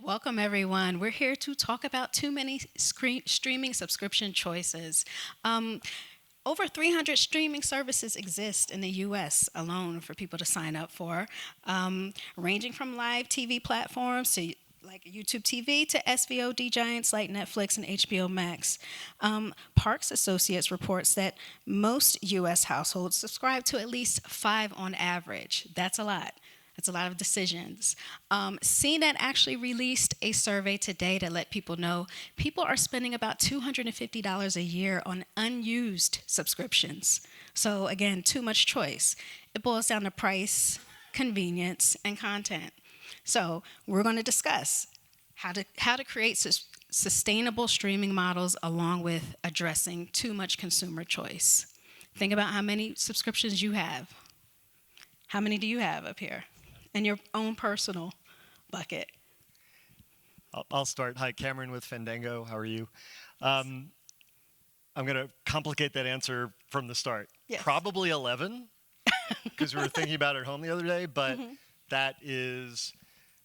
Welcome, everyone. We're here to talk about too many streaming subscription choices. Over 300 streaming services exist in the US alone for people to sign up for, ranging from live TV platforms to like YouTube TV to SVOD giants like Netflix and HBO Max. Parks Associates reports that most US households subscribe to at least 5 on average. That's a lot. That's a lot of decisions. CNET actually released a survey today to let people know people are spending about $250 a year on unused subscriptions. So again, too much choice. It boils down to price, convenience, and content. So we're going to discuss how to create sustainable streaming models along with addressing too much consumer choice. Think about how many subscriptions you have. How many do you have up here? In your own personal bucket. I'll start. Hi, Cameron with Fandango. How are you? I'm going to complicate that answer from the start. Yes. Probably 11, because we were thinking about it at home the other day, but that is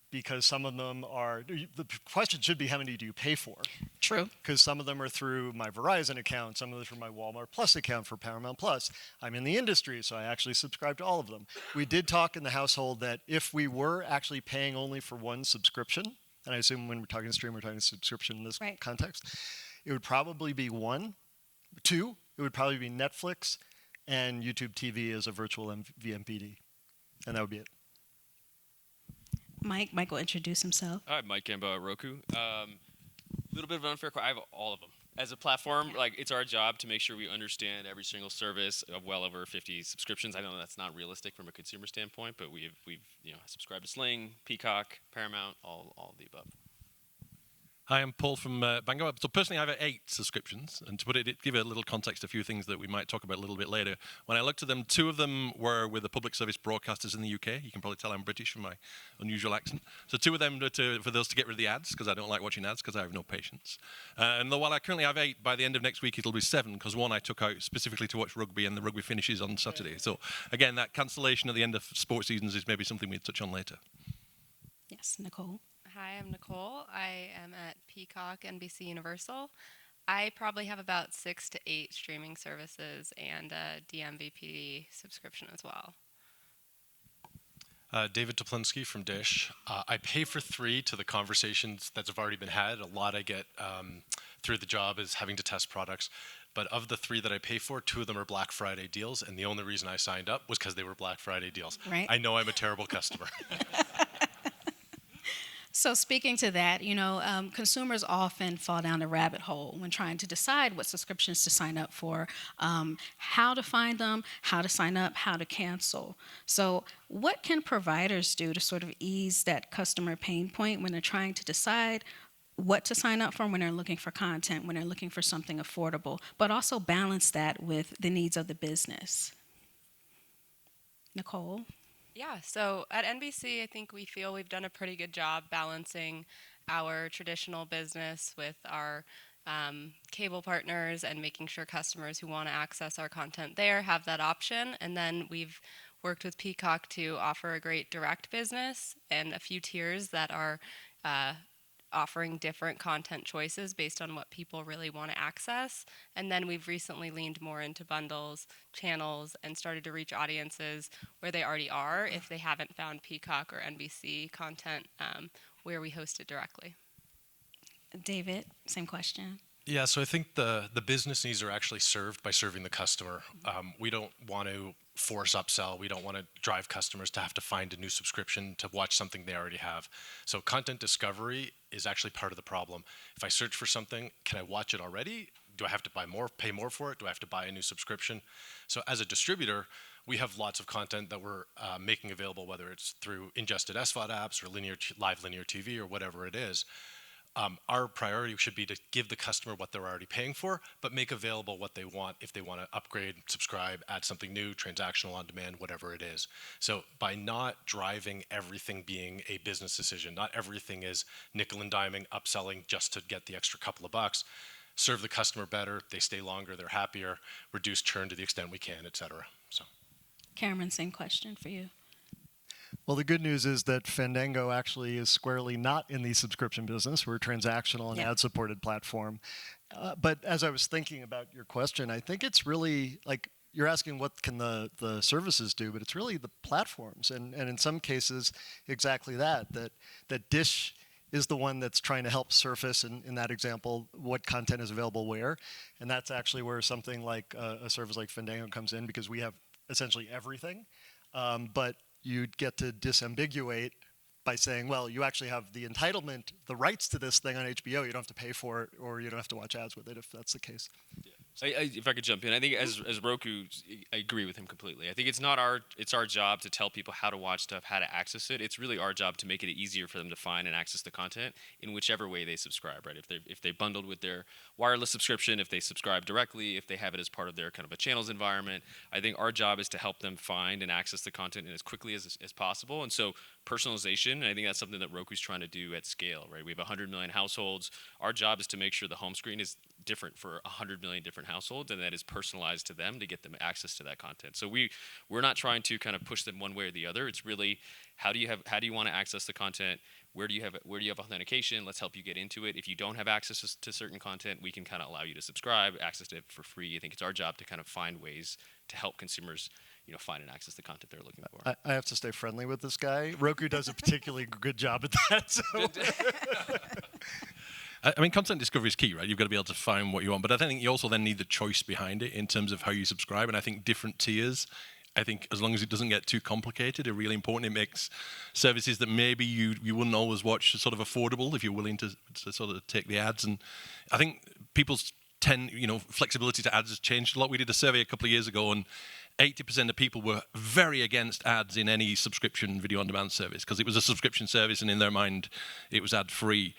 because some of them are, the question should be how many do you pay for? True. Because some of them are through my Verizon account, some of them are through my Walmart Plus account for Paramount Plus. I'm in the industry, so I actually subscribe to all of them. We did talk in the household that if we were actually paying only for one subscription, and I assume when we're talking stream, we're talking subscription in this context, it would probably be two, it would probably be Netflix and YouTube TV as a virtual vMPD, and that would be it. Mike will introduce himself. Hi, Mike Gamboa at Roku. Little bit of an unfair question. I have all of them. As a platform, like it's our job to make sure we understand every single service of well over 50 subscriptions. I know that's not realistic from a consumer standpoint, but we've subscribed to Sling, Peacock, Paramount, all of the above. Hi, I'm Paul from Bango. So personally, I have 8 subscriptions, and to give a little context, a few things that we might talk about a little bit later. When I looked at them, 2 of them were with the public service broadcasters in the UK. You can probably tell I'm British from my unusual accent. So 2 of them were for those to get rid of the ads, because I don't like watching ads, because I have no patience. And while I currently have 8, by the end of next week it'll be 7, because one I took out specifically to watch rugby, and the rugby finishes on Saturday. So again, that cancellation at the end of sports seasons is maybe something we'll touch on later. Yes, Nicole. Hi, I'm Nicole. I am at Peacock, NBCUniversal. I probably have about 6 to 8 streaming services and a DMVPD subscription as well. David Teplinsky from Dish. I pay for 3 to the conversations that have already been had. A lot I get through the job is having to test products. But of the 3 that I pay for, 2 of them are Black Friday deals, and the only reason I signed up was because they were Black Friday deals. Right. I know I'm a terrible customer. So speaking to that, consumers often fall down a rabbit hole when trying to decide what subscriptions to sign up for, how to find them, how to sign up, how to cancel. So what can providers do to sort of ease that customer pain point when they're trying to decide what to sign up for, when they're looking for content, when they're looking for something affordable, but also balance that with the needs of the business? Nicole? Yeah, so at NBC, I think we feel we've done a pretty good job balancing our traditional business with our cable partners and making sure customers who want to access our content there have that option. And then we've worked with Peacock to offer a great direct business and a few tiers that are offering different content choices based on what people really want to access. And then we've recently leaned more into bundles, channels, and started to reach audiences where they already are if they haven't found Peacock or NBC content where we host it directly. David, same question. Yeah, so I think the business needs are actually served by serving the customer. We don't want to force upsell. We don't want to drive customers to have to find a new subscription to watch something they already have. So content discovery is actually part of the problem. If I search for something, can I watch it already? Do I have to buy more, pay more for it? Do I have to buy a new subscription? So as a distributor, we have lots of content that we're making available, whether it's through ingested SVOD apps or live linear TV or whatever it is. Our priority should be to give the customer what they're already paying for, but make available what they want if they want to upgrade, subscribe, add something new, transactional on demand, whatever it is. So by not driving everything being a business decision, not everything is nickel and diming, upselling just to get the extra couple of bucks, serve the customer better, they stay longer, they're happier, reduce churn to the extent we can, et cetera. So. Cameron, same question for you. Well, the good news is that Fandango actually is squarely not in the subscription business. We're a transactional and Yeah. ad-supported platform. But as I was thinking about your question, I think it's really like you're asking what can the services do, but it's really the platforms. And in some cases, exactly that Dish is the one that's trying to help surface, in that example, what content is available where. And that's actually where something like a service like Fandango comes in, because we have essentially everything. But you'd get to disambiguate by saying, well, you actually have the entitlement, the rights to this thing on HBO. You don't have to pay for it, or you don't have to watch ads with it, if that's the case. If I could jump in, I think as Roku, I agree with him completely. I think it's our job to tell people how to watch stuff, how to access it. It's really our job to make it easier for them to find and access the content in whichever way they subscribe, right? If they bundled with their wireless subscription, if they subscribe directly, if they have it as part of their kind of a channels environment, I think our job is to help them find and access the content as quickly as possible. And so personalization, I think that's something that Roku's trying to do at scale, right? We have 100 million households. Our job is to make sure the home screen is different for 100 million different households, and that is personalized to them to get them access to that content. So we're not trying to kind of push them one way or the other. It's really how do you want to access the content? Where do you have authentication? Let's help you get into it. If you don't have access to certain content, we can kind of allow you to subscribe, access it for free. I think it's our job to kind of find ways to help consumers, find and access the content they're looking for. I have to stay friendly with this guy. Roku does a particularly good job at that. So. I mean, content discovery is key, right? You've got to be able to find what you want. But I think you also then need the choice behind it in terms of how you subscribe. And I think different tiers, I think as long as it doesn't get too complicated, are really important. It makes services that maybe you wouldn't always watch sort of affordable if you're willing to sort of take the ads. And I think people's flexibility to ads has changed a lot. We did a survey a couple of years ago, and 80% of people were very against ads in any subscription video on demand service because it was a subscription service, and in their mind, it was ad free.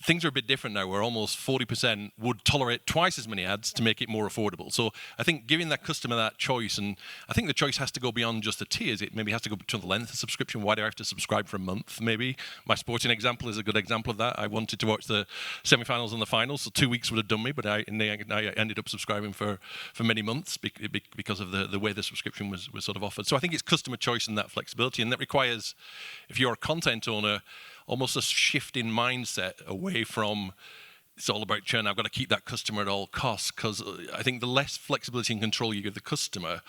Things are a bit different now, where almost 40% would tolerate twice as many ads to make it more affordable. So I think giving that customer that choice, and I think the choice has to go beyond just the tiers. It maybe has to go to the length of subscription. Why do I have to subscribe for a month, maybe? My sporting example is a good example of that. I wanted to watch the semi-finals and the finals, so 2 weeks would have done me, but I ended up subscribing for many months because of the way the subscription was sort of offered. So I think it's customer choice and that flexibility, and that requires, if you're a content owner, almost a shift in mindset away from it's all about churn. I've got to keep that customer at all costs, because I think the less flexibility and control you give the customer,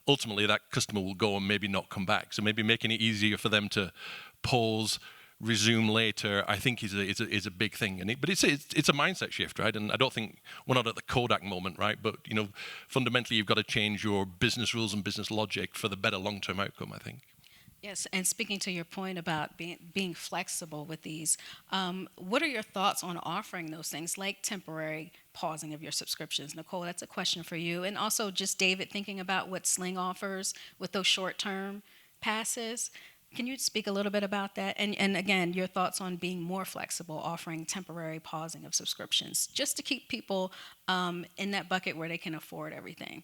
ultimately that customer will go and maybe not come back. So maybe making it easier for them to pause, resume later, I think is a big thing. But it's a mindset shift, right? And I don't think we're not at the Kodak moment, right? But fundamentally you've got to change your business rules and business logic for the better long-term outcome, I think. Yes, and speaking to your point about being flexible with these, what are your thoughts on offering those things like temporary pausing of your subscriptions? Nicole, that's a question for you. And also just David, thinking about what Sling offers with those short-term passes. Can you speak a little bit about that? And again, your thoughts on being more flexible, offering temporary pausing of subscriptions, just to keep people in that bucket where they can afford everything.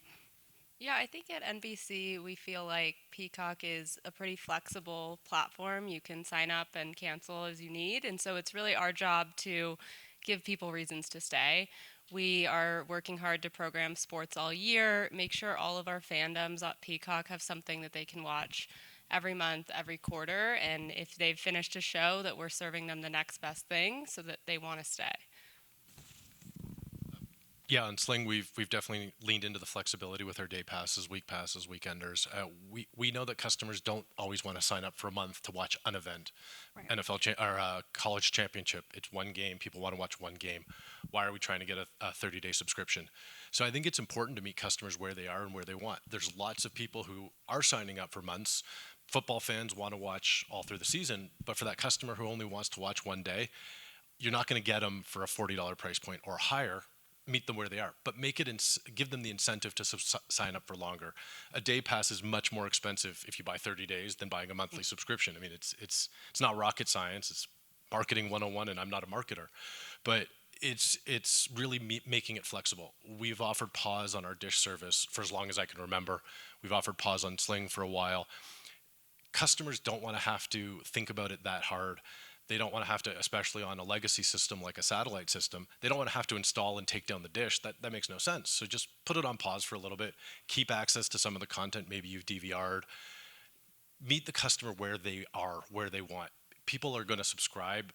Yeah, I think at NBC we feel like Peacock is a pretty flexible platform. You can sign up and cancel as you need, and so it's really our job to give people reasons to stay. We are working hard to program sports all year, make sure all of our fandoms at Peacock have something that they can watch every month, every quarter, and if they've finished a show, that we're serving them the next best thing so that they want to stay. Yeah, on Sling, we've definitely leaned into the flexibility with our day passes, week passes, weekenders. We know that customers don't always want to sign up for a month to watch an event, Right. NFL or college championship. It's one game. People want to watch one game. Why are we trying to get a 30-day subscription? So I think it's important to meet customers where they are and where they want. There's lots of people who are signing up for months. Football fans want to watch all through the season, but for that customer who only wants to watch one day, you're not going to get them for a $40 price point or higher. Meet them where they are, but give them the incentive to sign up for longer. A day pass is much more expensive if you buy 30 days than buying a monthly subscription. I mean, it's not rocket science. It's marketing 101, and I'm not a marketer, but it's really making it flexible. We've offered pause on our Dish service for as long as I can remember. We've offered pause on Sling for a while. Customers don't want to have to think about it that hard. They don't want to have to, especially on a legacy system like a satellite system, they don't want to have to install and take down the dish. That makes no sense. So just put it on pause for a little bit, keep access to some of the content maybe you've DVR'd, meet the customer where they are, where they want. People are going to subscribe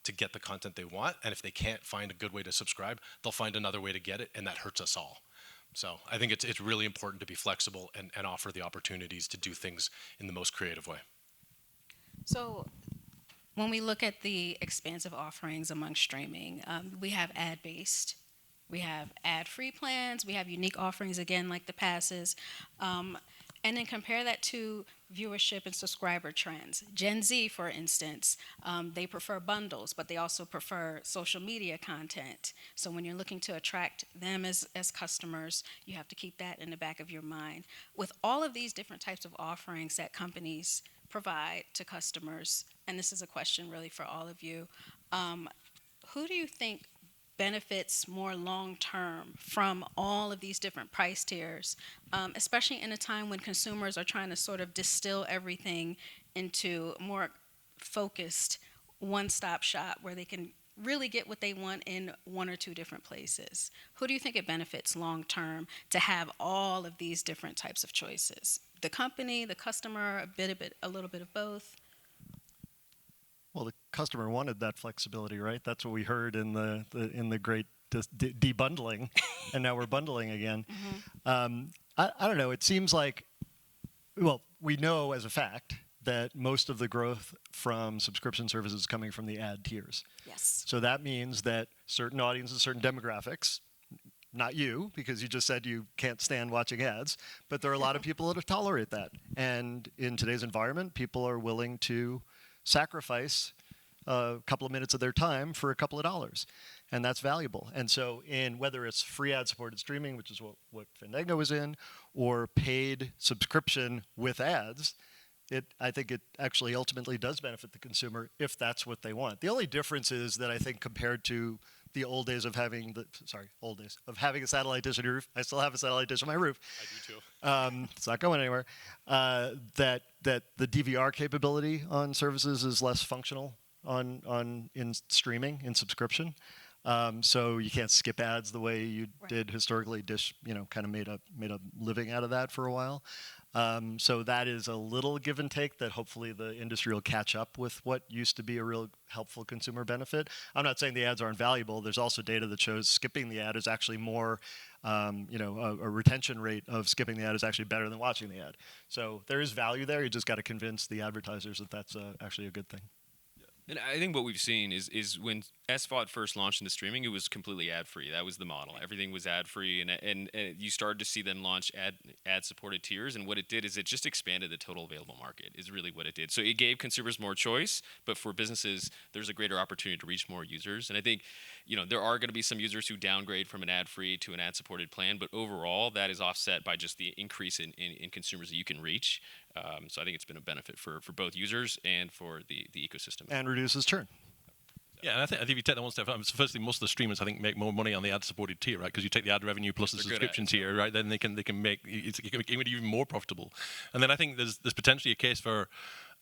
to get the content they want, and if they can't find a good way to subscribe, they'll find another way to get it, and that hurts us all. So I think it's really important to be flexible and offer the opportunities to do things in the most creative way. So when we look at the expansive offerings among streaming, we have ad-based, we have ad-free plans, we have unique offerings, again, like the passes, and then compare that to viewership and subscriber trends. Gen Z, for instance, they prefer bundles, but they also prefer social media content. So when you're looking to attract them as customers, you have to keep that in the back of your mind. With all of these different types of offerings that companies provide to customers, and this is a question really for all of you, who do you think benefits more long-term from all of these different price tiers, especially in a time when consumers are trying to sort of distill everything into more focused one-stop shop where they can really get what they want in one or two different places? Who do you think it benefits long-term to have all of these different types of choices? The company, the customer, a little bit of both? Well, the customer wanted that flexibility, right? That's what we heard in the great debundling, and now we're bundling again. I don't know. It seems like, well, we know as a fact that most of the growth from subscription services is coming from the ad tiers. Yes. So that means that certain audiences, certain demographics, not you, because you just said you can't stand watching ads, but there are a lot of people that tolerate that. And in today's environment, people are willing to sacrifice a couple of minutes of their time for a couple of dollars, and that's valuable. And so in whether it's free ad-supported streaming, which is what Fandango is in, or paid subscription with ads, I think it actually ultimately does benefit the consumer if that's what they want. The only difference is that I think compared to the old days of having having a satellite dish on your roof. I still have a satellite dish on my roof. I do too. It's not going anywhere. That the DVR capability on services is less functional in streaming, in subscription. So you can't skip ads the way you did historically. Dish, kind of made a living out of that for a while. So that is a little give and take that hopefully the industry will catch up with what used to be a real helpful consumer benefit. I'm not saying the ads aren't valuable. There's also data that shows skipping the ad is actually more, a retention rate of skipping the ad is actually better than watching the ad. So there is value there. You just got to convince the advertisers that that's actually a good thing. And I think what we've seen is when SVOD first launched into streaming, it was completely ad-free. That was the model. Everything was ad-free, and you started to see them launch ad-supported tiers. And what it did is it just expanded the total available market. Is really what it did. So it gave consumers more choice, but for businesses, there's a greater opportunity to reach more users. And I think, there are going to be some users who downgrade from an ad-free to an ad-supported plan, but overall, that is offset by just the increase in consumers that you can reach. So I think it's been a benefit for both users and for the ecosystem. And reduces churn. Yeah, and I think if you take that one step further, so firstly, most of the streamers I think make more money on the ad-supported tier, right? Because you take the ad revenue plus the subscription tier, right? Then they can make it even more profitable. And then I think there's potentially a case for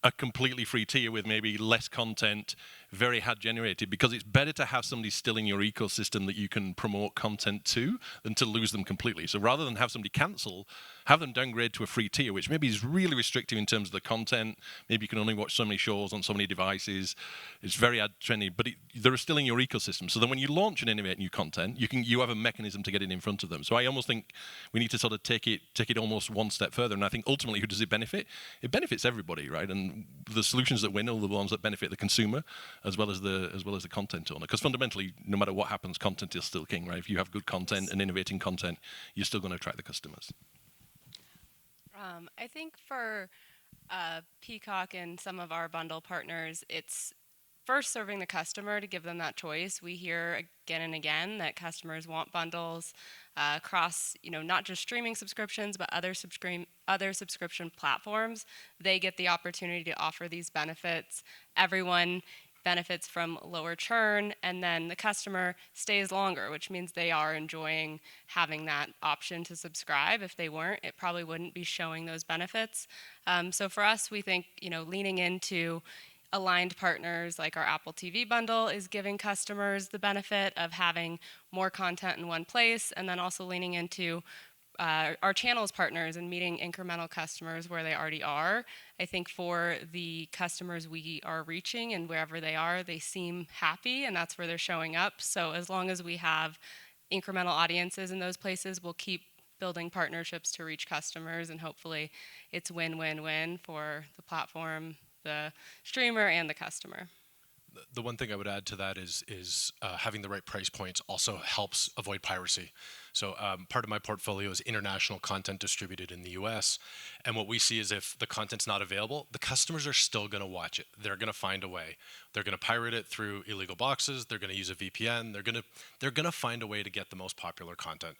a completely free tier with maybe less content, very ad generated, because it's better to have somebody still in your ecosystem that you can promote content to than to lose them completely. So rather than have somebody cancel, have them downgrade to a free tier, which maybe is really restrictive in terms of the content. Maybe you can only watch so many shows on so many devices. It's very ad trendy, but they're still in your ecosystem. So then when you launch and innovate new content, you have a mechanism to get it in front of them. So I almost think we need to sort of take it almost one step further. And I think ultimately, who does it benefit? It benefits everybody, right? And the solutions that win are the ones that benefit the consumer as well as the content owner. Because fundamentally, no matter what happens, content is still king, right? If you have good content and innovating content, you're still going to attract the customers. I think for Peacock and some of our bundle partners, it's first serving the customer to give them that choice. We hear again and again that customers want bundles across, not just streaming subscriptions, but other subscription platforms. They get the opportunity to offer these benefits. Everyone benefits from lower churn, and then the customer stays longer, which means they are enjoying having that option to subscribe. If they weren't, it probably wouldn't be showing those benefits. So for us, we think, leaning into aligned partners like our Apple TV bundle is giving customers the benefit of having more content in one place, and then also leaning into our channels partners and meeting incremental customers where they already are. I think for the customers we are reaching and wherever they are, they seem happy, and that's where they're showing up. So as long as we have incremental audiences in those places, we'll keep building partnerships to reach customers, and hopefully it's win-win-win for the platform, the streamer, and the customer. The one thing I would add to that is having the right price points also helps avoid piracy. So part of my portfolio is international content distributed in the US. And what we see is if the content's not available, the customers are still going to watch it. They're going to find a way. They're going to pirate it through illegal boxes. They're going to use a VPN. They're going to find a way to get the most popular content.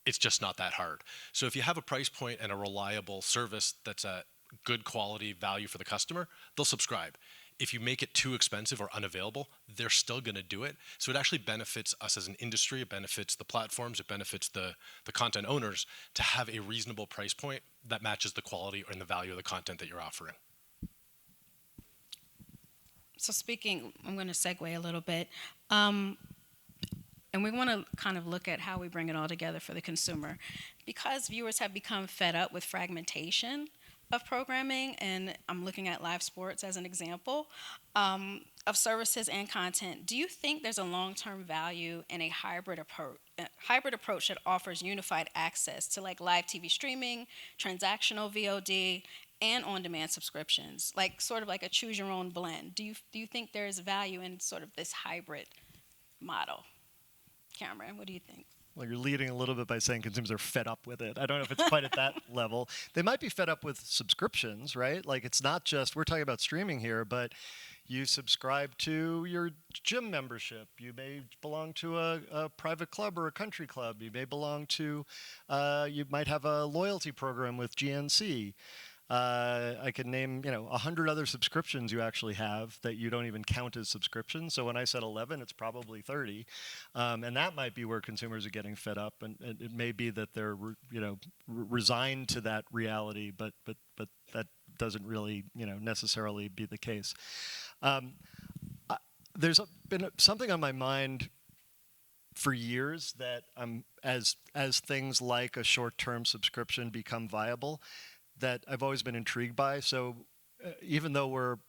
It's just not that hard. So if you have a price point and a reliable service that's a good quality value for the customer, they'll subscribe. If you make it too expensive or unavailable, they're still going to do it. So it actually benefits us as an industry. It benefits the platforms. It benefits the content owners to have a reasonable price point that matches the quality and the value of the content that you're offering. So speaking, I'm going to segue a little bit. And we want to kind of look at how we bring it all together for the consumer. Because viewers have become fed up with fragmentation of programming, and I'm looking at live sports as an example, of services and content, do you think there's a long-term value in a hybrid approach that offers unified access to like live TV streaming, transactional VOD, and on-demand subscriptions, like sort of like a choose-your-own blend? Do you think there's value in sort of this hybrid model? Cameron, what do you think? Well, you're leading a little bit by saying consumers are fed up with it. I don't know if it's quite at that level. They might be fed up with subscriptions, right? Like it's not just, we're talking about streaming here, but you subscribe to your gym membership. You may belong to a private club or a country club. You may belong to, you might have a loyalty program with GNC. I could name, 100 other subscriptions you actually have that you don't even count as subscriptions. So when I said 11, it's probably 30. And that might be where consumers are getting fed up. And it may be that they're, resigned to that reality, but that doesn't really, necessarily be the case. There's been something on my mind for years that as things like a short-term subscription become viable, that I've always been intrigued by. So even though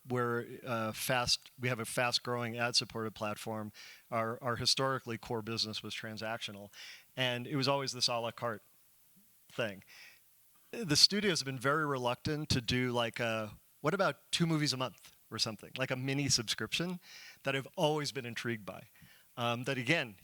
we have a fast-growing ad-supported platform, our historically core business was transactional, and it was always this a la carte thing. The studios have been very reluctant to do like what about 2 movies a month or something, like a mini subscription that I've always been intrigued by. That again,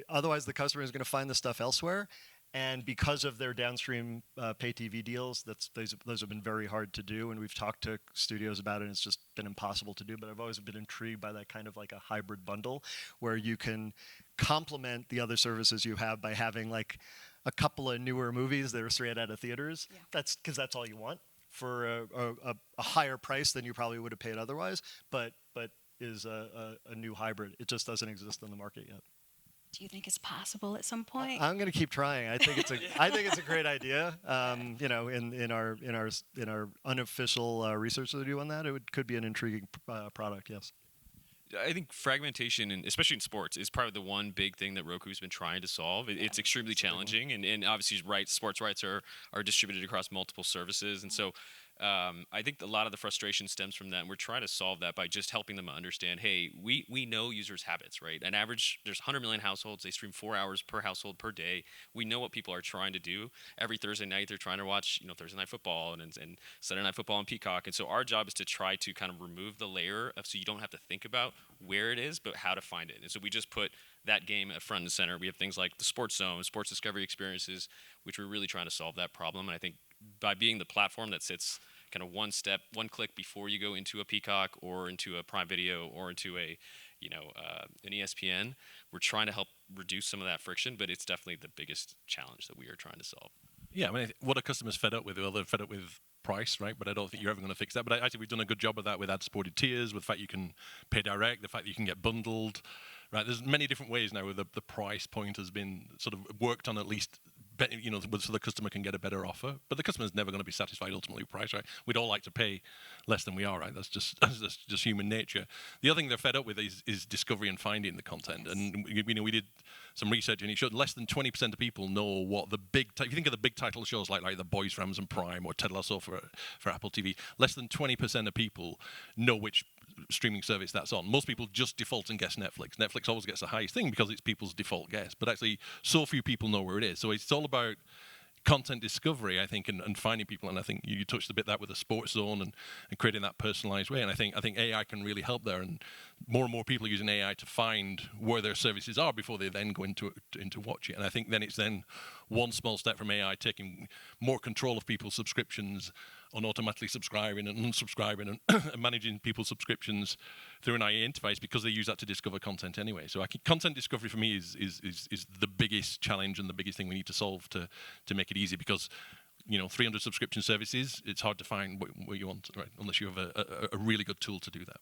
otherwise the customer is going to find the stuff elsewhere. And because of their downstream pay TV deals, those have been very hard to do. And we've talked to studios about it, and it's just been impossible to do. But I've always been intrigued by that kind of like a hybrid bundle where you can complement the other services you have by having like a couple of newer movies that are straight out of theaters. Yeah. That's because that's all you want for a higher price than you probably would have paid otherwise, but is a new hybrid. It just doesn't exist on the market yet. Do you think it's possible at some point? I'm going to keep trying. I think it's a great idea. In our unofficial research that we do on that, it could be an intriguing product. Yes. I think fragmentation, and especially in sports, is probably the one big thing that Roku's been trying to solve. It's extremely challenging, and obviously, sports rights are distributed across multiple services, and so. I think a lot of the frustration stems from that, and we're trying to solve that by just helping them understand, hey, we know users' habits, right? On average, there's 100 million households. They stream 4 hours per household per day. We know what people are trying to do. Every Thursday night, they're trying to watch, Thursday Night Football and Saturday Night Football on Peacock. And so our job is to try to kind of remove the layer so you don't have to think about where it is, but how to find it. And so we just put that game at front and center. We have things like the Sports Zone, Sports Discovery Experiences, which we're really trying to solve that problem. And I think by being the platform that sits kind of one click before you go into a Peacock or into a Prime Video or into an ESPN, we're trying to help reduce some of that friction, but it's definitely the biggest challenge that we are trying to solve. Yeah, I mean, what are customers fed up with? Well, they're fed up with price, right? But I don't think you're ever going to fix that. But actually, we've done a good job of that with ad-supported tiers, with the fact you can pay direct, the fact that you can get bundled, right? There's many different ways now where the price point has been sort of worked on, at least so the customer can get a better offer. But the customer is never going to be satisfied ultimately with price, right? We'd all like to pay less than we are, right? That's just human nature. The other thing they're fed up with is discovery and finding the content. Yes. And we did some research, and it showed less than 20% of people know what the if you think of the big title shows like The Boys for Amazon Prime or Ted Lasso for Apple TV, less than 20% of people know which streaming service that's on. Most people just default and guess Netflix. Netflix always gets the highest thing because it's people's default guess, but actually so few people know where it is. So it's all about content discovery, I think, and finding people. And I think you touched a bit that with the sports zone and creating that personalized way. And I think AI can really help there. And more and more people are using AI to find where their services are before they then go into watch it. And I think then it's one small step from AI taking more control of people's subscriptions on automatically subscribing and unsubscribing and managing people's subscriptions through an AI interface, because they use that to discover content anyway. So I think content discovery for me is the biggest challenge and the biggest thing we need to solve to make it easy, because 300 subscription services, it's hard to find what you want, right? Unless you have a really good tool to do that.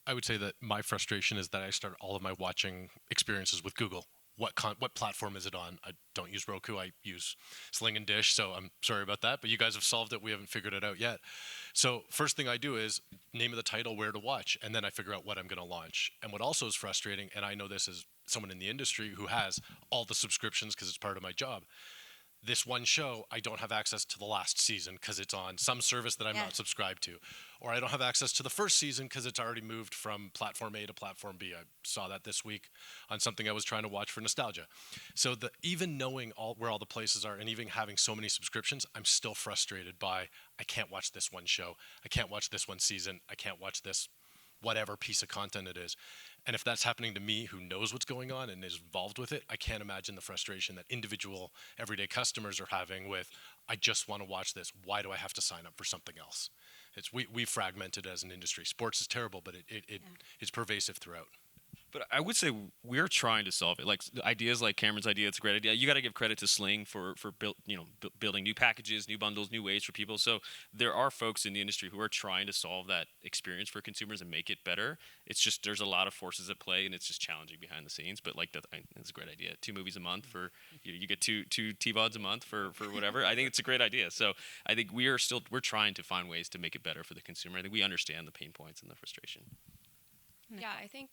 I would say that my frustration is that I start all of my watching experiences with Google. What platform is it on? I don't use Roku. I use Sling and Dish, so I'm sorry about that. But you guys have solved it. We haven't figured it out yet. So first thing I do is name of the title, where to watch, and then I figure out what I'm going to launch. And what also is frustrating, and I know this as someone in the industry who has all the subscriptions because it's part of my job, this one show, I don't have access to the last season because it's on some service that I'm not subscribed to. Or I don't have access to the first season because it's already moved from platform A to platform B. I saw that this week on something I was trying to watch for nostalgia. So even knowing where all the places are and even having so many subscriptions, I'm still frustrated by, I can't watch this one show. I can't watch this one season. I can't watch this whatever piece of content it is. And if that's happening to me, who knows what's going on and is involved with it, I can't imagine the frustration that individual everyday customers are having with, I just want to watch this. Why do I have to sign up for something else? We fragmented as an industry. Sports is terrible, but it's pervasive throughout. But I would say we're trying to solve it. Like ideas like Cameron's idea, it's a great idea. You got to give credit to Sling for building new packages, new bundles, new ways for people. So there are folks in the industry who are trying to solve that experience for consumers and make it better. It's just there's a lot of forces at play, and it's just challenging behind the scenes. But it's a great idea. 2 movies a month for you get two TVODs a month for whatever. I think it's a great idea. So I think we're trying to find ways to make it better for the consumer. I think we understand the pain points and the frustration. Yeah, I think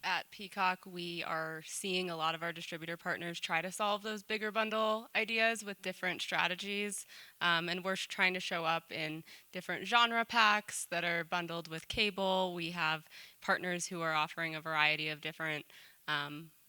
at Peacock, we are seeing a lot of our distributor partners try to solve those bigger bundle ideas with different strategies. And we're trying to show up in different genre packs that are bundled with cable. We have partners who are offering a variety of different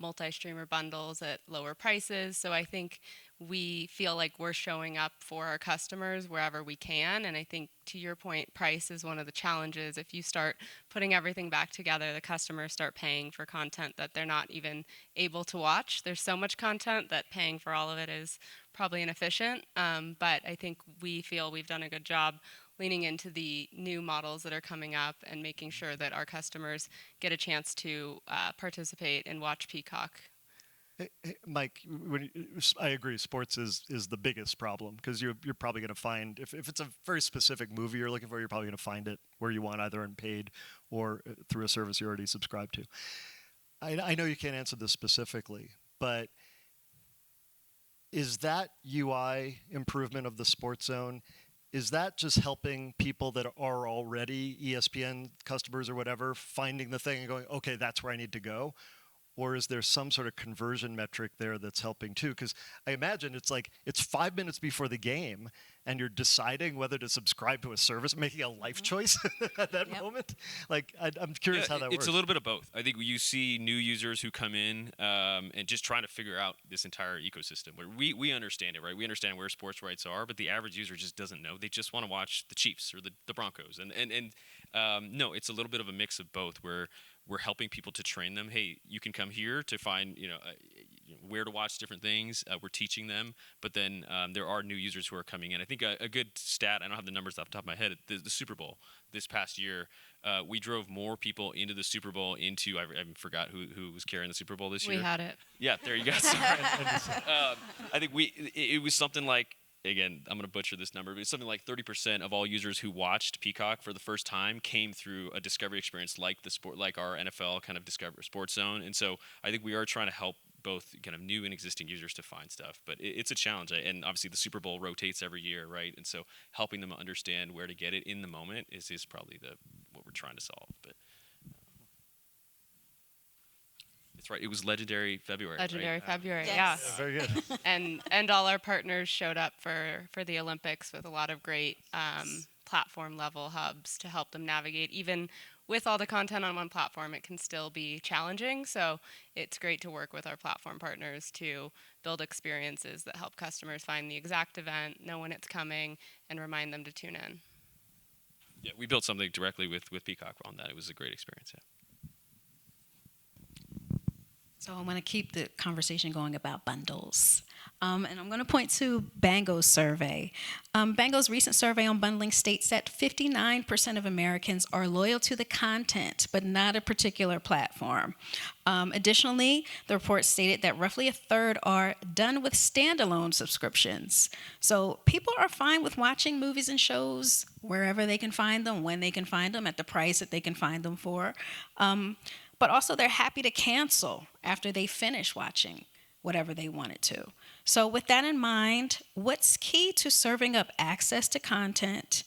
multi-streamer bundles at lower prices. So I think we feel like we're showing up for our customers wherever we can. And I think, to your point, price is one of the challenges. If you start putting everything back together, the customers start paying for content that they're not even able to watch. There's so much content that paying for all of it is probably inefficient. But I think we feel we've done a good job leaning into the new models that are coming up and making sure that our customers get a chance to participate and watch Peacock. Hey, Mike, I agree. Sports is the biggest problem, because you're probably going to find, if it's a very specific movie you're looking for, you're probably going to find it where you want, either unpaid or through a service you're already subscribed to. I know you can't answer this specifically, but is that UI improvement of the Sports Zone, is that just helping people that are already ESPN customers or whatever, finding the thing and going, okay, that's where I need to go? Or is there some sort of conversion metric there that's helping too? Because I imagine it's 5 minutes before the game, and you're deciding whether to subscribe to a service, making a life choice at that moment. I'm curious how that works. It's a little bit of both. I think you see new users who come in and just trying to figure out this entire ecosystem. Where we understand it, right? We understand where sports rights are, but the average user just doesn't know. They just want to watch the Chiefs or the Broncos. No, it's a little bit of a mix of both, where we're helping people to train them. Hey, you can come here to find where to watch different things. We're teaching them, but then there are new users who are coming in. I think a good stat, I don't have the numbers off the top of my head, the Super Bowl this past year, we drove more people into the Super Bowl I forgot who was carrying the Super Bowl this year. We had it. Yeah, there you go. I think it was something like, again, I'm going to butcher this number, but it's something like 30% of all users who watched Peacock for the first time came through a discovery experience like our NFL kind of Discover Sports Zone. And so I think we are trying to help both kind of new and existing users to find stuff. But it's a challenge, and obviously the Super Bowl rotates every year, right? And so helping them understand where to get it in the moment is probably what we're trying to solve. But it's right. It was Legendary February. Legendary right? February, Yes. yeah. Yeah, very good. And all our partners showed up for the Olympics with a lot of great platform level hubs to help them navigate. Even with all the content on one platform, it can still be challenging. So it's great to work with our platform partners to build experiences that help customers find the exact event, know when it's coming, and remind them to tune in. Yeah, we built something directly with Peacock on that. It was a great experience. Yeah. So I want to keep the conversation going about bundles. And I'm going to point to Bango's survey. Bango's recent survey on bundling states that 59% of Americans are loyal to the content, but not a particular platform. Additionally, the report stated that roughly a third are done with standalone subscriptions. So people are fine with watching movies and shows wherever they can find them, when they can find them, at the price that they can find them for. But also they're happy to cancel after they finish watching whatever they wanted to. So with that in mind, what's key to serving up access to content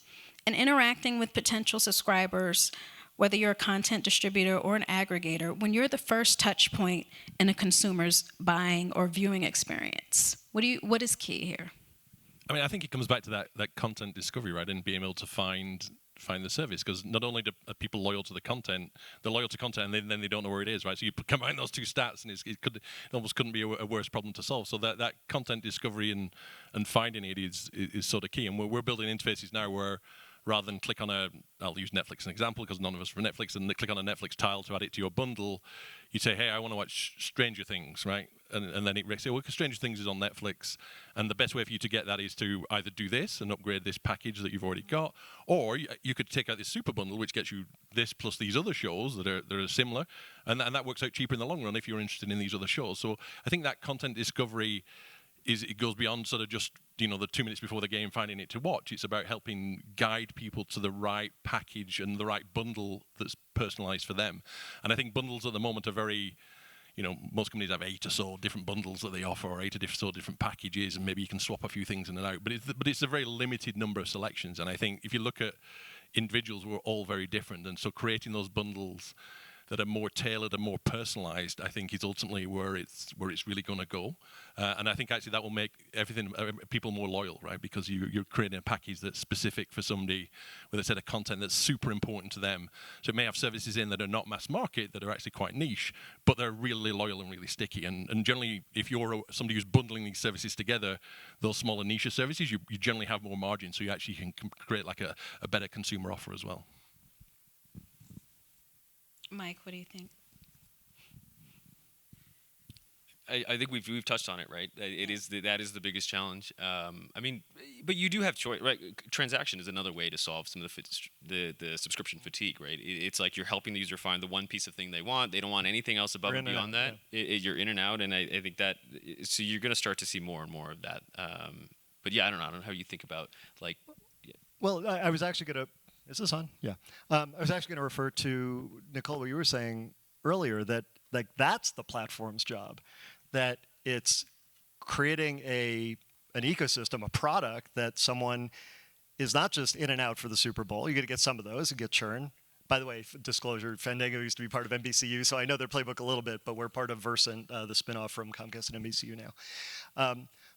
and interacting with potential subscribers, whether you're a content distributor or an aggregator, when you're the first touch point in a consumer's buying or viewing experience? What is key here? I mean, I think it comes back to that content discovery, right, and being able to find the service, because not only are people loyal to the content, they're loyal to content, and then they don't know where it is, right? So you combine those two stats, and it almost couldn't be a worse problem to solve. So that content discovery and finding it is sort of key. And we're building interfaces now where, rather than click on I'll use Netflix as an example because none of us are for Netflix, and click on a Netflix tile to add it to your bundle, you say, hey, I want to watch Stranger Things, right? And then it says, well, Stranger Things is on Netflix, and the best way for you to get that is to either do this and upgrade this package that you've already got, or you could take out this super bundle, which gets you this plus these other shows that are similar, and that works out cheaper in the long run if you're interested in these other shows. So I think that content discovery it goes beyond sort of just the 2 minutes before the game finding it to watch. It's about helping guide people to the right package and the right bundle that's personalized for them. And I think bundles at the moment are very, most companies have 8 or so different bundles that they offer, or 8 or so different packages, and maybe you can swap a few things in and out. But it's a very limited number of selections. And I think if you look at individuals, we're all very different, and so creating those bundles that are more tailored and more personalized, I think, is ultimately where it's really going to go. And I think actually that will make people more loyal, right? Because you're creating a package that's specific for somebody with a set of content that's super important to them. So it may have services in that are not mass market, that are actually quite niche, but they're really loyal and really sticky. And generally, if you're somebody who's bundling these services together, those smaller niche services, you generally have more margin, so you actually can create like a better consumer offer as well. Mike, what do you think? I think we've touched on it, right? That is the biggest challenge. I mean, but you do have choice, right? Transaction is another way to solve some of the subscription fatigue, right? It's like you're helping the user find the one piece of thing they want. They don't want anything else above and beyond that. Yeah. You're in and out, and I think that so you're going to start to see more and more of that. But yeah, I don't know how you think about like. Yeah. Well, I was actually going to. Is this on? Yeah. I was actually going to refer to, Nicole, what you were saying earlier, that like that's the platform's job, that it's creating an ecosystem, a product that someone is not just in and out for the Super Bowl. You're going to get some of those and get churn. By the way, disclosure, Fandango used to be part of NBCU, so I know their playbook a little bit, but we're part of Versant, the spinoff from Comcast and NBCU now.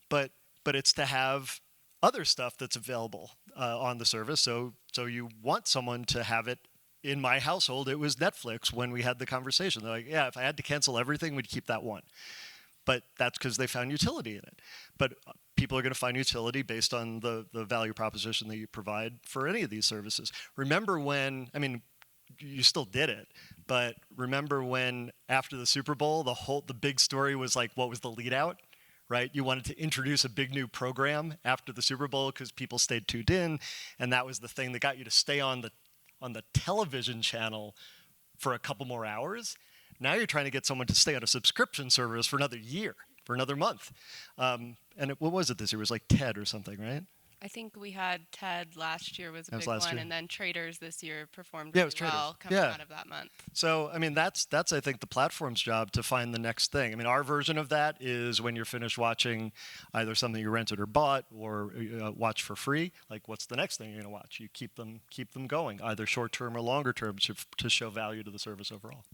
But it's to have other stuff that's available on the service. So you want someone to have it. In my household, it was Netflix when we had the conversation. They're like, yeah, if I had to cancel everything, we'd keep that one. But that's because they found utility in it. But people are going to find utility based on the value proposition that you provide for any of these services. Remember when, I mean, you still did it, but remember when after the Super Bowl, the big story was like, what was the lead out? Right? You wanted to introduce a big new program after the Super Bowl because people stayed tuned in, and that was the thing that got you to stay on the television channel for a couple more hours. Now you're trying to get someone to stay on a subscription service for another year, for another month. What was it this year? It was like TED or something, right? I think we had Ted last year was a That was big last one, year. and then Traders this year performed Yeah, it really was Traders. well coming Yeah. out of that month. So, I mean, that's I think the platform's job to find the next thing. I mean, our version of that is when you're finished watching either something you rented or bought or watch for free. Like, what's the next thing you're going to watch? You keep them going, either short term or longer term, to show value to the service overall.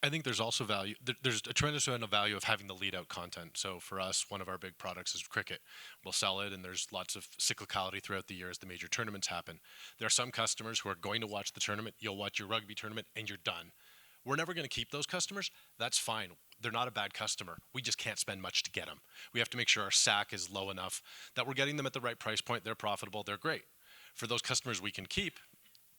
I think there's also value. There's a tremendous amount of value of having the lead out content. So for us, one of our big products is cricket. We'll sell it, and there's lots of cyclicality throughout the year as the major tournaments happen. There are some customers who are going to watch the tournament. You'll watch your rugby tournament, and you're done. We're never going to keep those customers. That's fine. They're not a bad customer. We just can't spend much to get them. We have to make sure our SAC is low enough that we're getting them at the right price point. They're profitable. They're great. For those customers we can keep,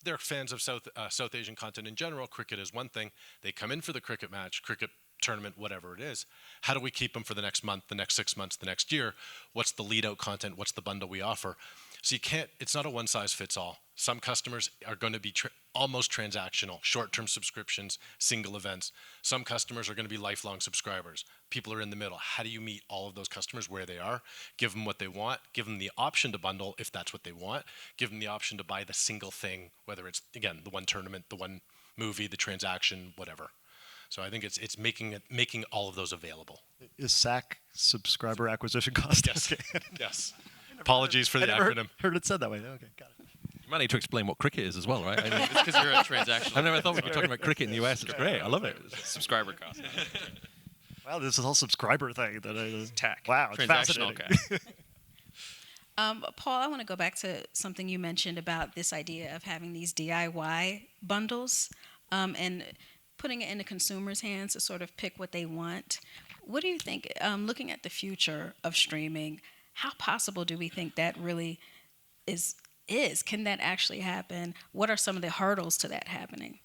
they're fans of South Asian content in general. Cricket is one thing. They come in for the cricket match, cricket tournament, whatever it is. How do we keep them for the next month, the next 6 months, the next year? What's the lead out content? What's the bundle we offer? So you can't, it's not a one size fits all. Some customers are going to be almost transactional, short-term subscriptions, single events. Some customers are going to be lifelong subscribers. People are in the middle. How do you meet all of those customers where they are? Give them what they want. Give them the option to bundle if that's what they want. Give them the option to buy the single thing, whether it's, again, the one tournament, the one movie, the transaction, whatever. So I think it's making all of those available. Is SAC subscriber acquisition cost? Yes. Yes. Apologies for the acronym. Heard it said that way. Okay, got it. You might need to explain what cricket is as well, right? I mean, It's because you're a transactional. I never thought we were talking about cricket in the US. It's great. I love it. Subscriber cost. Wow, this is whole subscriber thing. TAC. Wow, it's Transactional fascinating. Paul, I want to go back to something you mentioned about this idea of having these DIY bundles and putting it in the consumer's hands to sort of pick what they want. What do you think, looking at the future of streaming, how possible do we think that really is? Can that actually happen? What are some of the hurdles to that happening?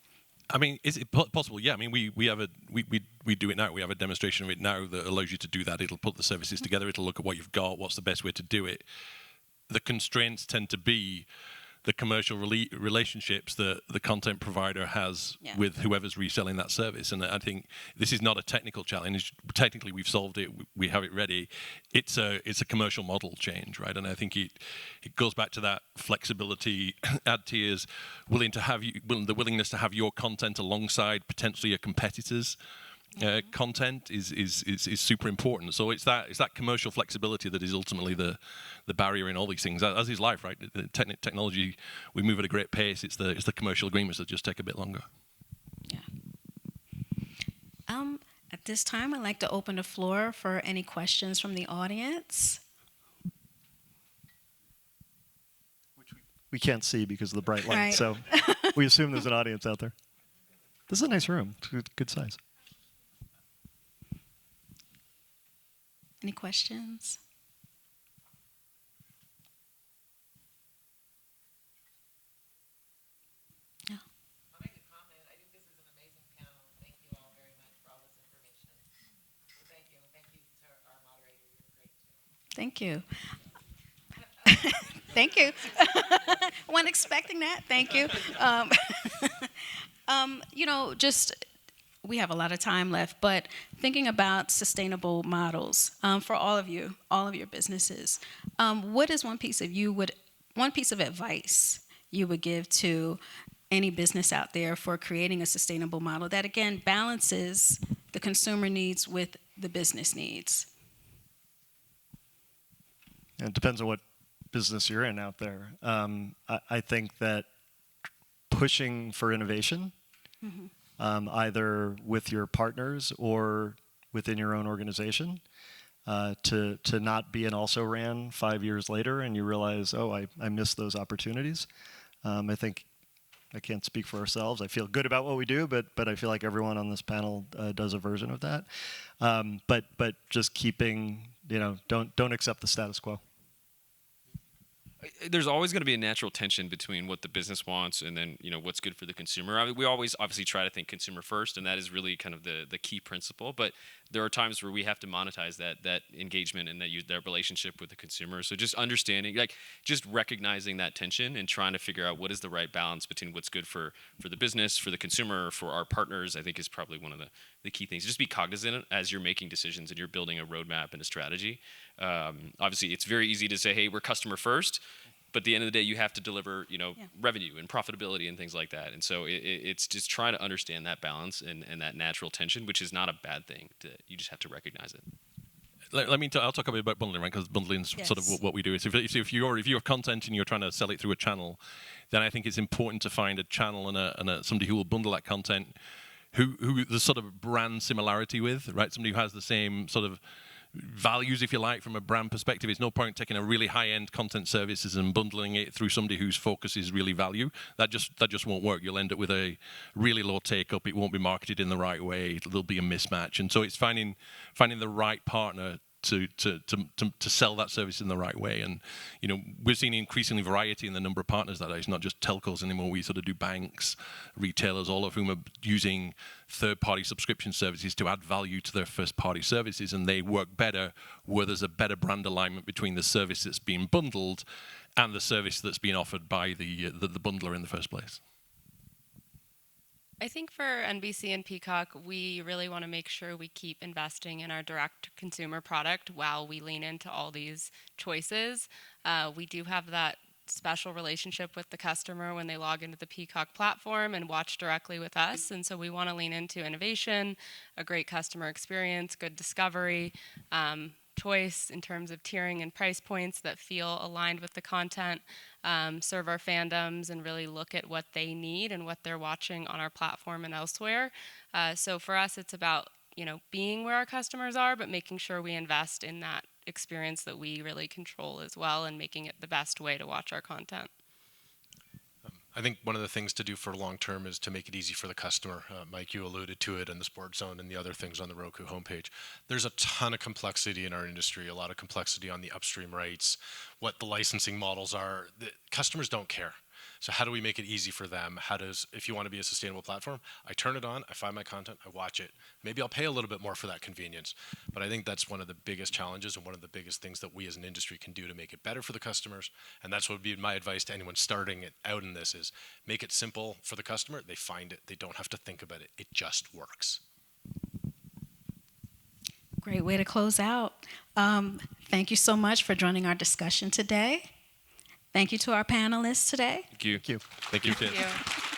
I mean, is it possible? Yeah. I mean, we have we do it now. We have a demonstration of it now that allows you to do that. It'll put the services together. It'll look at what you've got. What's the best way to do it? The constraints tend to be the commercial relationships that the content provider has with whoever's reselling that service. And I think this is not a technical challenge. Technically, we've solved it. We have it ready. It's a commercial model change, right? And I think it goes back to that flexibility. Ad tiers, the willingness to have your content alongside potentially a competitor's content is super important. So it's that commercial flexibility that is ultimately the barrier in all these things, as is life, right? The technology, we move at a great pace. It's the commercial agreements that just take a bit longer. Yeah. At this time, I'd like to open the floor for any questions from the audience. We can't see because of the bright light, Right. so we assume there's an audience out there. This is a nice room. It's good size. Any questions? No. I'll make a comment. I think this is an amazing panel. Thank you all very much for all this information. Thank you. And thank you to our moderator. You're great too. Thank you. Thank you. Wasn't expecting that. Thank you. We have a lot of time left, but thinking about sustainable models for all of your businesses, what is one piece of advice you would give to any business out there for creating a sustainable model that again balances the consumer needs with the business needs? And it depends on what business you're in out there. I think that pushing for innovation, either with your partners or within your own organization, to not be an also-ran 5 years later and you realize, oh, I missed those opportunities. I think I can't speak for ourselves. I feel good about what we do, but I feel like everyone on this panel does a version of that. But just keeping, don't accept the status quo. There's always going to be a natural tension between what the business wants and then what's good for the consumer. I mean, we always obviously try to think consumer first, and that is really kind of the key principle. But there are times where we have to monetize that engagement and that relationship with the consumer. So just understanding, just recognizing that tension and trying to figure out what is the right balance between what's good for the business, for the consumer, for our partners, I think is probably one of the key things. Just be cognizant as you're making decisions and you're building a roadmap and a strategy Obviously, it's very easy to say, hey, we're customer first. But at the end of the day, you have to deliver, revenue and profitability and things like that. And so it's just trying to understand that balance and that natural tension, which is not a bad thing. You just have to recognize it. I'll talk a bit about bundling, right? Because bundling is sort of what we do. So if you have content and you're trying to sell it through a channel, then I think it's important to find a channel and somebody who will bundle that content, who the sort of brand similarity with, right? Somebody who has the same sort of values, if you like, from a brand perspective. It's no point taking a really high-end content services and bundling it through somebody whose focus is really value. That just won't work. You'll end up with a really low take-up. It won't be marketed in the right way. There'll be a mismatch. And so it's finding the right partner to sell that service in the right way. And we're seeing increasingly variety in the number of partners that is not just telcos anymore. We sort of do banks, retailers, all of whom are using third-party subscription services to add value to their first-party services, and they work better where there's a better brand alignment between the service that's being bundled and the service that's being offered by the bundler in the first place. I think for NBC and Peacock, we really want to make sure we keep investing in our direct consumer product while we lean into all these choices. We do have that special relationship with the customer when they log into the Peacock platform and watch directly with us. And so we want to lean into innovation, a great customer experience, good discovery, choice in terms of tiering and price points that feel aligned with the content, serve our fandoms and really look at what they need and what they're watching on our platform and elsewhere. So for us, it's about being where our customers are, but making sure we invest in that experience that we really control as well and making it the best way to watch our content. I think one of the things to do for long term is to make it easy for the customer. Mike, you alluded to it in the Sports Zone and the other things on the Roku homepage. There's a ton of complexity in our industry, a lot of complexity on the upstream rights, what the licensing models are. The customers don't care. So how do we make it easy for them? If you want to be a sustainable platform, I turn it on, I find my content, I watch it. Maybe I'll pay a little bit more for that convenience. But I think that's one of the biggest challenges and one of the biggest things that we as an industry can do to make it better for the customers. And that's what would be my advice to anyone starting it out in this is make it simple for the customer. They find it. They don't have to think about it. It just works. Great way to close out. Thank you so much for joining our discussion today. Thank you to our panelists today. Thank you. Thank you. Thank you.